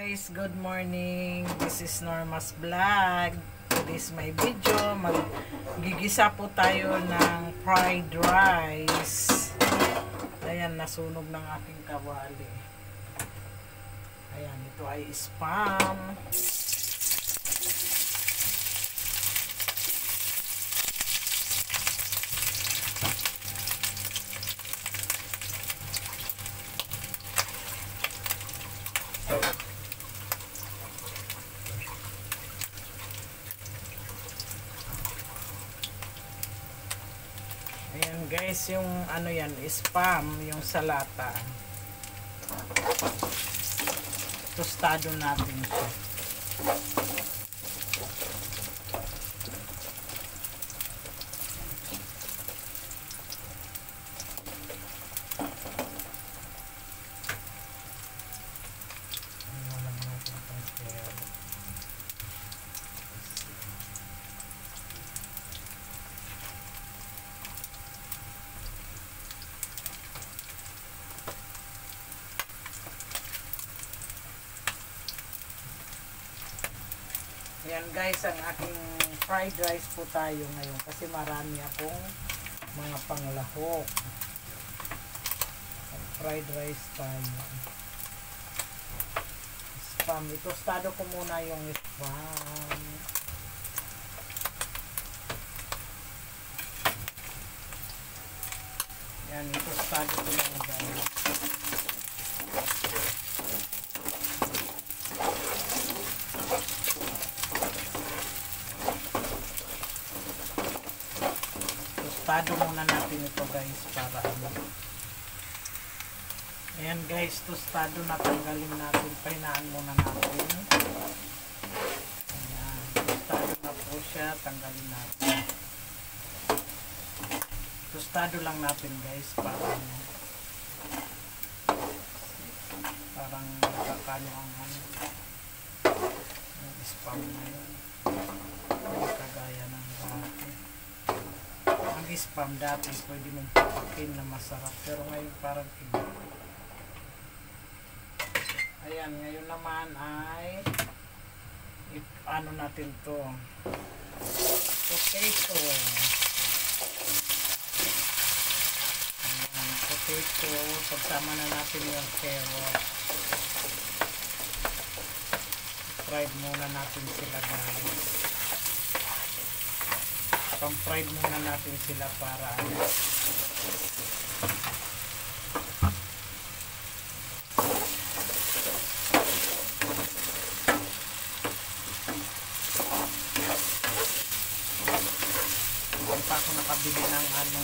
Guys, good morning. This is Norma's vlog. This is my video. Magigisa po tayo ng fried rice. Ayan, nasunog ng aking kawali. Ayan, ito ay spam. Ayan guys, yung ano yan, spam, yung salata. Tostado natin siya. Ayan guys, ang aking fried rice po tayo ngayon kasi marami akong mga panglahok. Fried rice tayo. Spam. Itostado ko muna yung spam. Ayan, itostado ko lang guys. Tostado muna natin ito guys para ano. Ayan guys, tostado na, tanggalin natin, pahinaan muna natin. Ayan, tostado na po siya, tanggalin natin. Tostado lang natin guys para ano, parang kakano ang ano, yung spam na yun, kagaya ng dati. Ang spam dati pwede mong papakin na masarap, pero ngayon parang iba. Ayan, ngayon naman ay ano natin to, potato. Ayan, potato, pagsama na natin yung carrot. Fried muna natin sila guys. Pang-fried muna natin sila para ano. Hindi pa ako nakabili ng ano.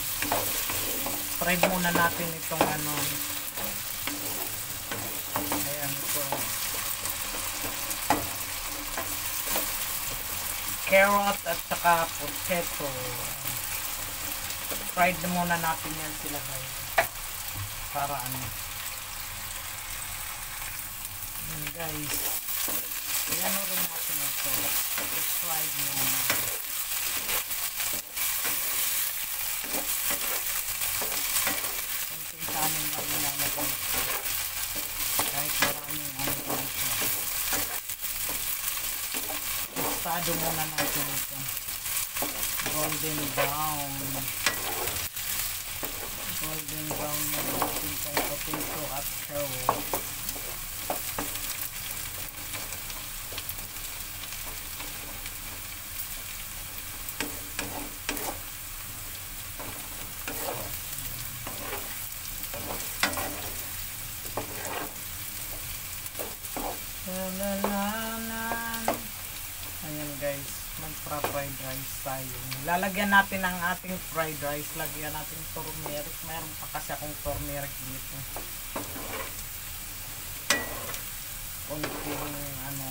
Fried muna natin itong ano. Ayan ito. Carrot at saka potato. Fried na muna natin yan sila guys. Para ano. Guys. Ayan o rin natin ito. Fried muna. Konting kanin lang lang na guys. Kahit maraming ano ito. Tostado muna natin ito. Golden brown. Golden brown muna natin itong potato at carrot. Ayan guys, magpa-fried rice tayo. Lalagyan natin ang ating fried rice. Lagyan natin turmeric. Mayroon pa kasi akong turmeric dito. Kunting ano.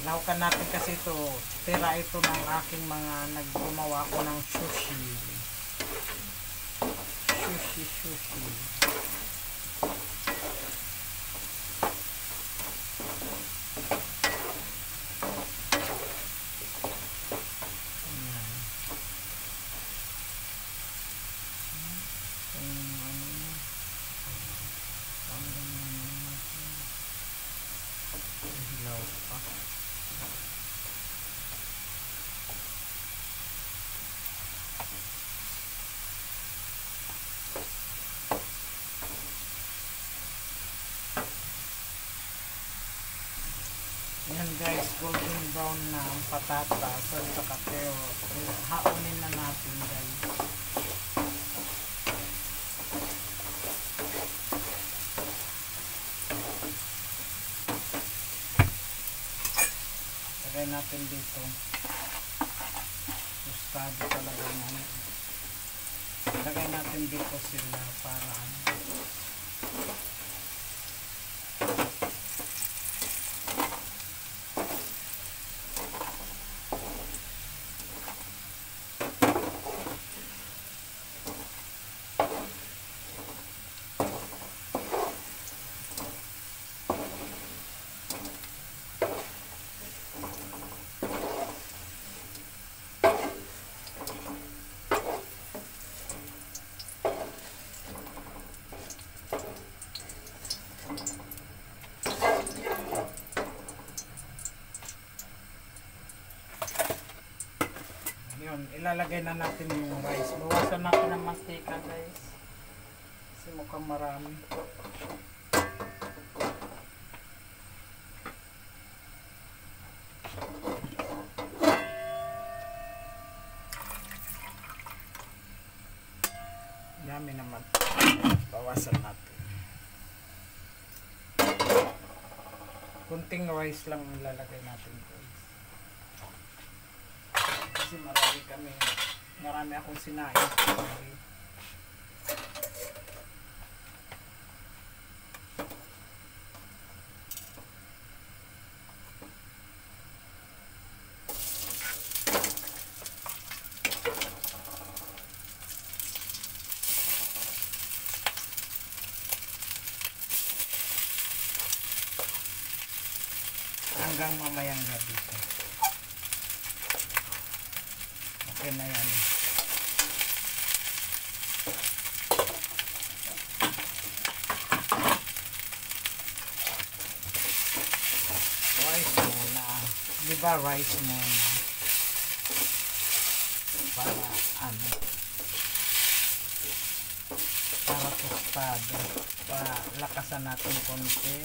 Laukan natin kasi ito. Tira ito ng aking mga naggumawa ko ng sushi. Sushi. sabaw pa. Yan guys, golden brown na ang patatas at saka carrot. Haunin na natin guys. Lagay natin dito. Tostado talaga yan. Lagay natin dito sila para ano. Yun, ilalagay na natin yung rice. Bawasan natin ang mantika guys. Kasi mukhang marami. Dami naman. Bawasan natin. Kunting rice lang ilalagay natin guys. Kasi marami akong sinain. Hanggang mamayang gabi. Okay na yan. Rice muna. Diba rice muna? Para ano? Para tostado. Para lakasan natin konti.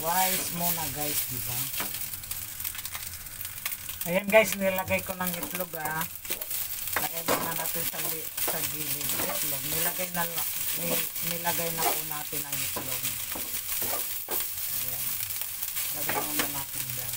Rice muna guys, diba? Ayan guys, nilagay ko ng itlog Lagay muna natin sa gilid itlog. Nilagay na po natin ang itlog. Ayan. Lagay muna natin dyan.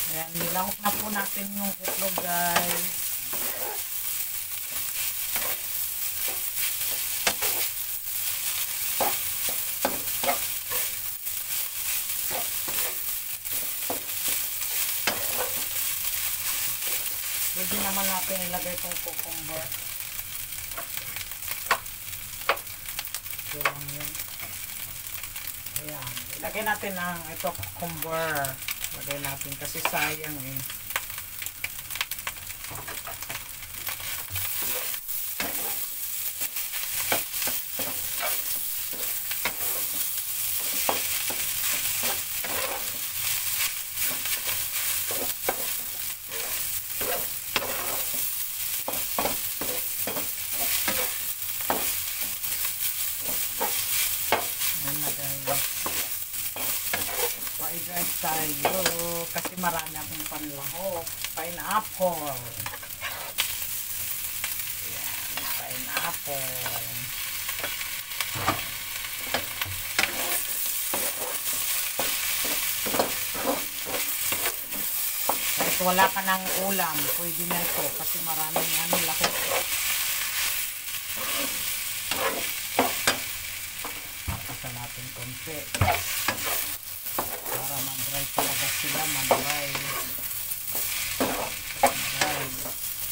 Ayan, nilahok na po natin yung itlog guys. Pwede naman natin ilagay itong cucumber. Ito lang yun. Ayan, ilagay natin ang ito cucumber. Lagay natin kasi sayang eh. Tayo kasi marami akong panlahok. Pineapple. Ayan, pineapple. Kahit wala ka ng ulam, pwede na ito kasi maraming lahok. Tapos natin konti. Para mag-dry talaga sila, mag-dry.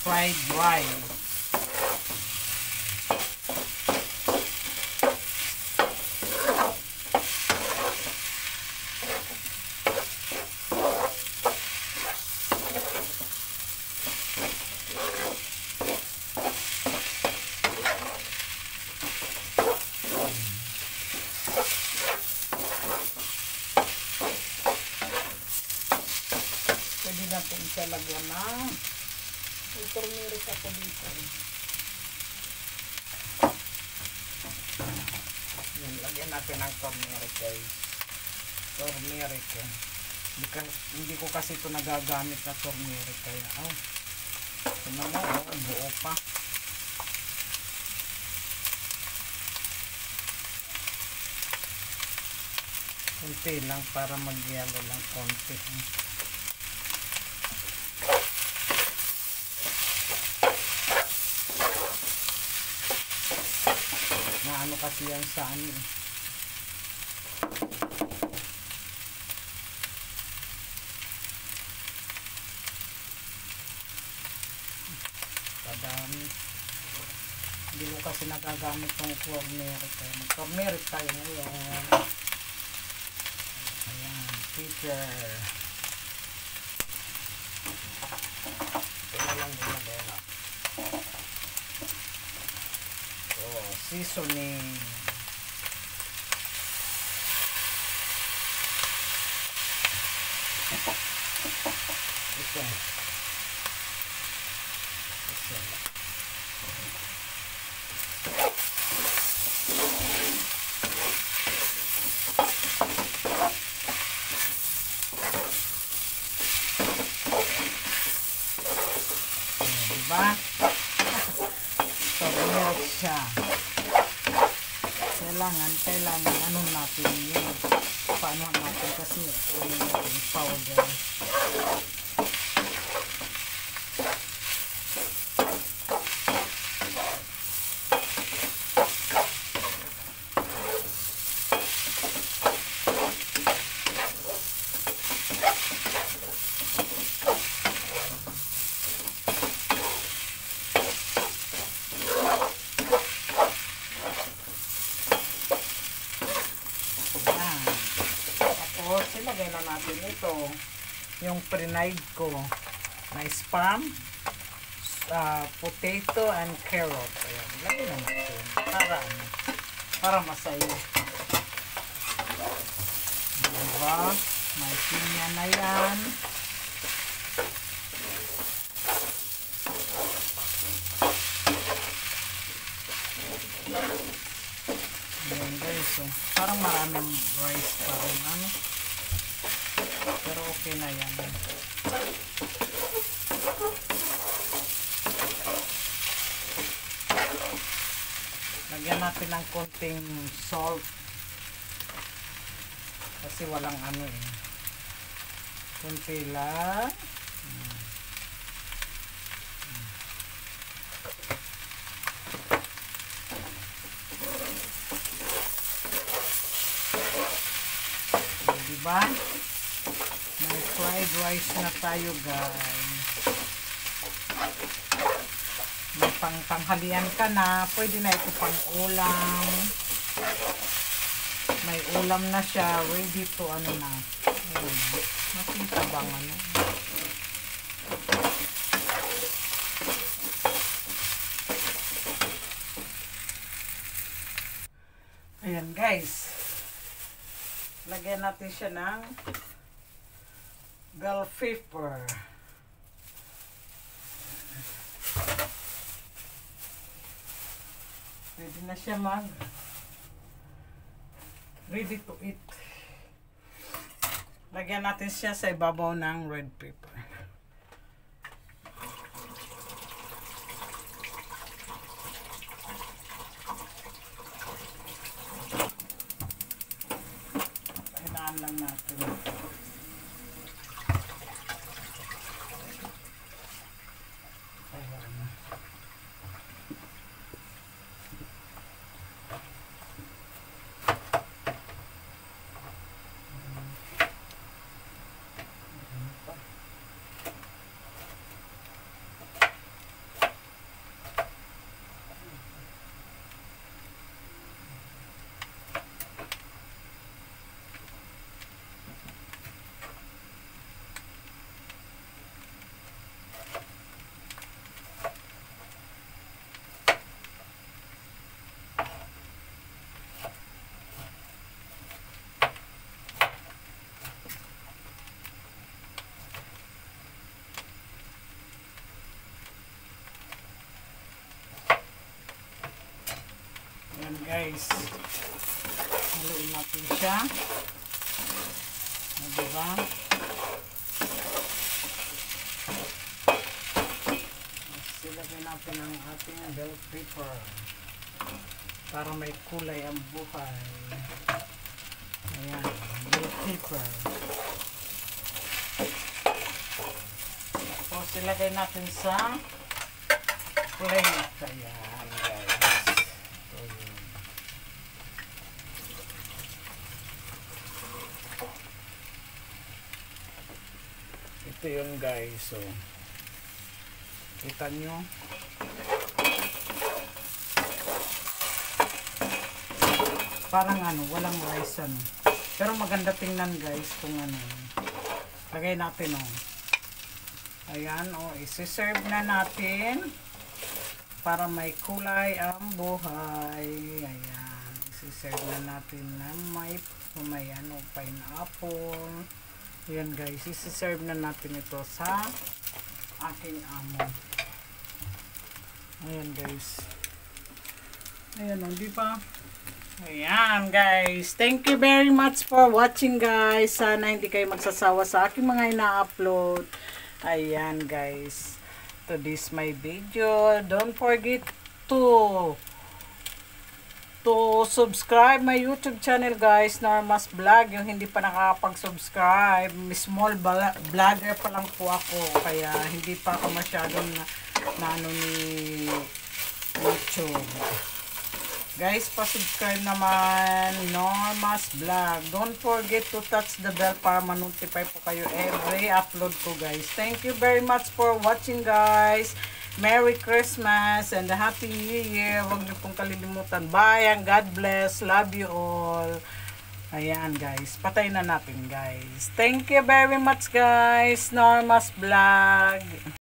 Fried rice. Pwede natin ikalagyan na turmeric ako dito. Yan, lagyan natin ng turmeric guys. Turmeric yan. Hindi ko kasi ito nagagamit na turmeric kaya tingnan mo, buo pa. Konti lang para mag-yellow lang konti. Ano kasi yan sa ano eh. Padami. Hindi ko kasi nagagamit ng turmeric. Mag-turmeric tayo ngayon. Ayan, pepper. Ito na lang nilagay na. Seasoning. Ito. Diba? Turmeric siya. Kailangan ano natin yun, paano natin kasi yung powder. Ilagay na natin ito yung pre-knife ko na spam, potato and carrot. Ayan, ilagay na natin para masaya. Diba? May pinya na yan. Ayan guys, so, parang maraming rice pa rin pero okay na yan. Lagyan natin ng konting salt kasi walang konti lang. Diba? May fried rice na tayo guys. May panghalian ka na. Pwede na ito pang ulam. May ulam na siya. Ready to na. Nakita bang ano? Ayan guys. Lagyan natin siya ng bell pepper. Pwede na siya ready to eat. Lagyan natin siya sa ibabaw ng red pepper. Pahinaan lang natin. Ayan. Ayan guys, haluin natin siya. Diba? Silagay natin ang ating bell pepper para may kulay ang buhay. Ayan, bell pepper. Tapos silagay natin sa plate. Ayan guys. Ito yun guys, so kita nyo parang ano, walang rice ano, pero maganda tingnan guys kung ano. Lagay natin ayan isi-serve na natin para may kulay ang buhay. Ayan, isi-serve na natin na may pineapple. Ayan guys, isi-serve na natin ito sa aking amo. Ayan guys. Ayan di ba? Ayan guys. Thank you very much for watching guys. Sana hindi kayo magsasawa sa aking mga ina-upload. Ayan guys. To this my video. Don't forget to subscribe my YouTube channel guys, Norma's Vlog. Yung hindi pa nakakapag-subscribe, small vlogger pa lang po ako, kaya hindi pa ako masyadong na ano ni YouTube. Guys, pa-subscribe naman, Norma's Vlog. Don't forget to touch the bell para ma-notify po kayo every upload ko guys. Thank you very much for watching guys. Merry Christmas and a Happy New Year. Huwag niyo pong kalilimutan. Bye and God bless. Love you all. Ayan guys. Patay na natin guys. Thank you very much guys. Norma's Vlog.